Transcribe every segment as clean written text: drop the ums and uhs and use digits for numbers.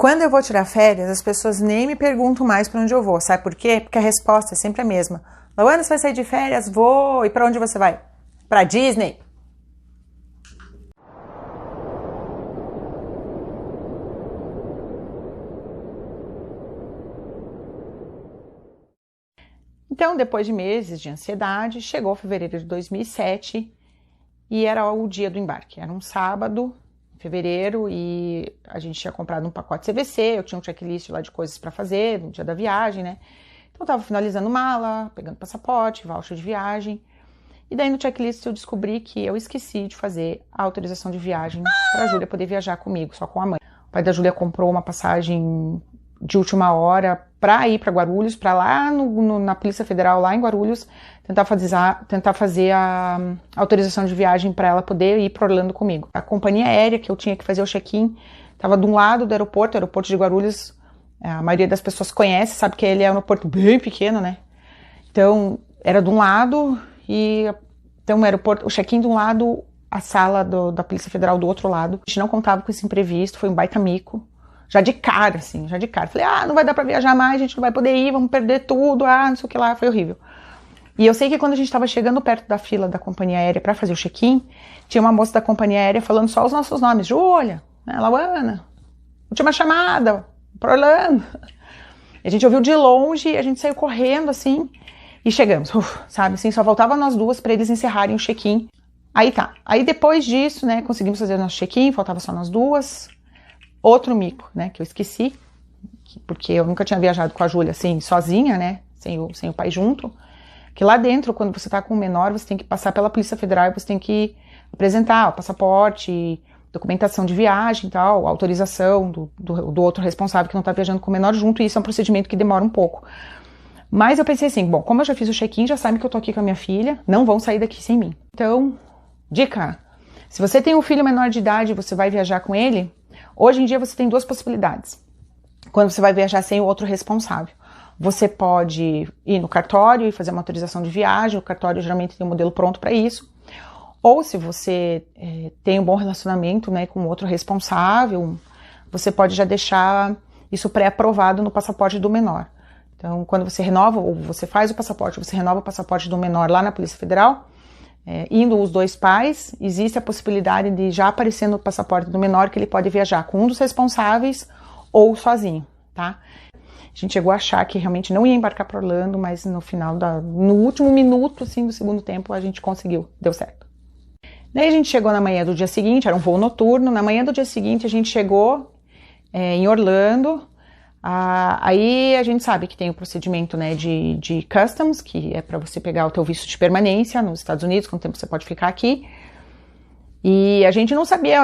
Quando eu vou tirar férias, as pessoas nem me perguntam mais para onde eu vou. Sabe por quê? Porque a resposta é sempre a mesma. Lauana, você vai sair de férias? Vou. E para onde você vai? Para Disney. Então, depois de meses de ansiedade, chegou fevereiro de 2007 e era o dia do embarque. Era um sábado, fevereiro, e a gente tinha comprado um pacote CVC, eu tinha um checklist lá de coisas para fazer no dia da viagem, né? Então, eu tava finalizando mala, pegando passaporte, voucher de viagem. E daí no checklist eu descobri que eu esqueci de fazer a autorização de viagem para a Júlia poder viajar comigo, só com a mãe. O pai da Júlia comprou uma passagem de última hora para ir para Guarulhos, para lá na Polícia Federal, lá em Guarulhos, tentar fazer a autorização de viagem para ela poder ir para Orlando comigo. A companhia aérea que eu tinha que fazer o check-in estava de um lado do aeroporto, o aeroporto de Guarulhos, a maioria das pessoas conhece, sabe que ele é um aeroporto bem pequeno, né? Então, era de um lado e então o aeroporto, o check-in de um lado, a sala da Polícia Federal do outro lado. A gente não contava com esse imprevisto, foi um baita mico. Já de cara. Falei, não vai dar pra viajar mais, a gente não vai poder ir, vamos perder tudo, não sei o que lá, foi horrível. E eu sei que quando a gente tava chegando perto da fila da companhia aérea pra fazer o check-in, tinha uma moça da companhia aérea falando só os nossos nomes, Júlia, Lauana, última chamada, pra Orlando. A gente ouviu de longe, a gente saiu correndo assim, e chegamos, sabe, assim, só faltava nós duas pra eles encerrarem o check-in. Aí depois disso, né, conseguimos fazer o nosso check-in, faltava só nós duas. Outro mico, né, que eu esqueci, porque eu nunca tinha viajado com a Júlia assim, sozinha, né, sem o pai junto, que lá dentro, quando você tá com o menor, você tem que passar pela Polícia Federal e você tem que apresentar o passaporte, documentação de viagem e tal, autorização do outro responsável que não tá viajando com o menor junto, e isso é um procedimento que demora um pouco. Mas eu pensei assim, bom, como eu já fiz o check-in, já sabem que eu tô aqui com a minha filha, não vão sair daqui sem mim. Então, dica, se você tem um filho menor de idade e você vai viajar com ele, hoje em dia você tem duas possibilidades. Quando você vai viajar sem o outro responsável, você pode ir no cartório e fazer uma autorização de viagem, o cartório geralmente tem um modelo pronto para isso. Ou se você tem um bom relacionamento, né, com o outro responsável, você pode já deixar isso pré-aprovado no passaporte do menor. Então, quando você renova, ou você faz o passaporte, você renova o passaporte do menor lá na Polícia Federal, indo os dois pais, existe a possibilidade de já aparecer no passaporte do menor que ele pode viajar com um dos responsáveis ou sozinho, tá? A gente chegou a achar que realmente não ia embarcar para Orlando, mas no último minuto, assim, do segundo tempo, a gente conseguiu, deu certo. Daí a gente chegou na manhã do dia seguinte, era um voo noturno, na manhã do dia seguinte a gente chegou em Orlando. Aí a gente sabe que tem o procedimento, né, de customs, que é para você pegar o teu visto de permanência nos Estados Unidos, quanto tempo você pode ficar aqui. E a gente não sabia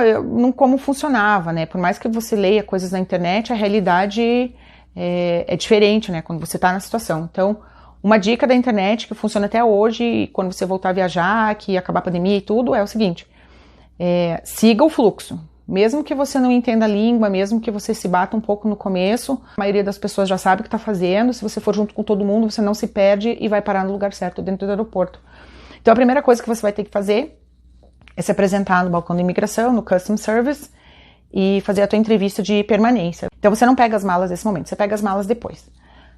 como funcionava, né, por mais que você leia coisas na internet, a realidade é diferente, né, quando você está na situação. Então, uma dica da internet que funciona até hoje, quando você voltar a viajar, que acabar a pandemia e tudo, é o seguinte, siga o fluxo. Mesmo que você não entenda a língua, mesmo que você se bata um pouco no começo, a maioria das pessoas já sabe o que está fazendo. Se você for junto com todo mundo, você não se perde e vai parar no lugar certo dentro do aeroporto. Então a primeira coisa que você vai ter que fazer é se apresentar no balcão de imigração, no Customs Service, e fazer a tua entrevista de permanência. Então você não pega as malas nesse momento, você pega as malas depois.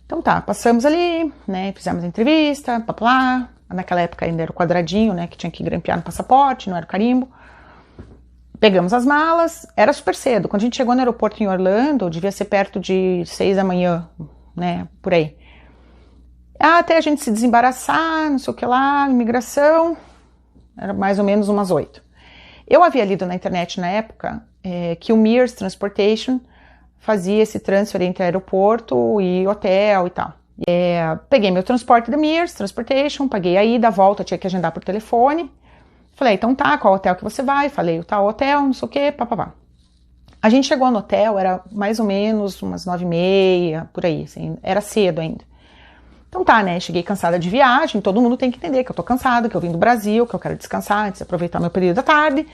Então passamos ali, né, fizemos a entrevista, papá. Naquela época ainda era o quadradinho, né, que tinha que grampear no passaporte, não era o carimbo. Pegamos as malas, era super cedo. Quando a gente chegou no aeroporto em Orlando, devia ser perto de 6 da manhã, né, por aí. Até a gente se desembaraçar, não sei o que lá, imigração, era mais ou menos umas 8. Eu havia lido na internet na época que o Mears Transportation fazia esse transfer entre aeroporto e hotel e tal. Peguei meu transporte da Mears Transportation, paguei a ida, a volta, tinha que agendar por telefone. Falei, então tá, qual hotel que você vai? Falei, o tal hotel, não sei o que, papapá. A gente chegou no hotel, era mais ou menos umas 9h30, por aí, assim, era cedo ainda. Então tá, né, cheguei cansada de viagem, todo mundo tem que entender que eu tô cansada, que eu vim do Brasil, que eu quero descansar antes de aproveitar meu período da tarde.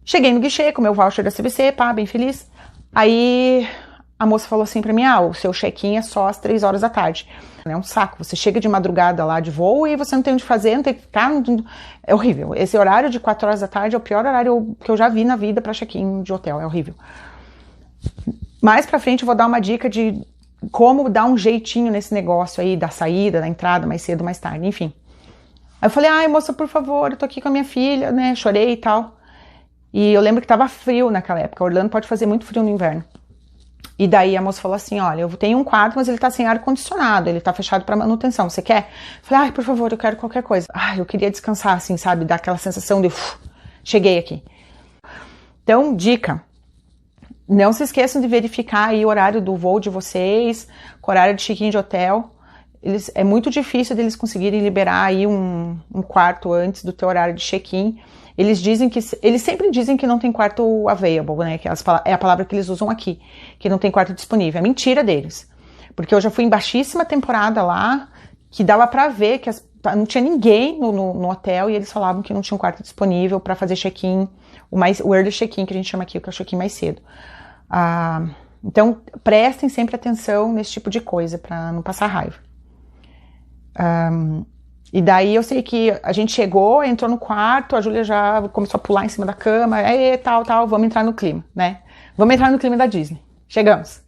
Cheguei no guichê com meu voucher da CVC, bem feliz. Aí a moça falou assim pra mim, o seu check-in é só às 3 horas da tarde. É um saco, você chega de madrugada lá de voo e você não tem onde fazer, não tem que ficar, é horrível. Esse horário de 4 horas da tarde é o pior horário que eu já vi na vida para check-in de hotel, é horrível. Mais pra frente eu vou dar uma dica de como dar um jeitinho nesse negócio aí da saída, da entrada, mais cedo, mais tarde, enfim. Aí eu falei, ai moça, por favor, eu tô aqui com a minha filha, né, chorei e tal. E eu lembro que tava frio naquela época, Orlando pode fazer muito frio no inverno. E daí a moça falou assim, olha, eu tenho um quarto, mas ele tá sem ar-condicionado, ele tá fechado pra manutenção, você quer? Eu falei, ai, por favor, eu quero qualquer coisa. Ai, eu queria descansar, assim, sabe, dar aquela sensação de, cheguei aqui. Então, dica, não se esqueçam de verificar aí o horário do voo de vocês, o horário de check-in de hotel. É muito difícil deles conseguirem liberar aí um quarto antes do teu horário de check-in. Eles sempre dizem que não tem quarto available, né? Que é a palavra que eles usam aqui, que não tem quarto disponível. É mentira deles. Porque eu já fui em baixíssima temporada lá, que dava pra ver que não tinha ninguém no hotel e eles falavam que não tinha um quarto disponível para fazer check-in, o early check-in que a gente chama aqui, que é o check-in mais cedo. Então, prestem sempre atenção nesse tipo de coisa para não passar raiva. E daí eu sei que a gente chegou, entrou no quarto, a Júlia já começou a pular em cima da cama, tal, vamos entrar no clima, né? Vamos entrar no clima da Disney. Chegamos.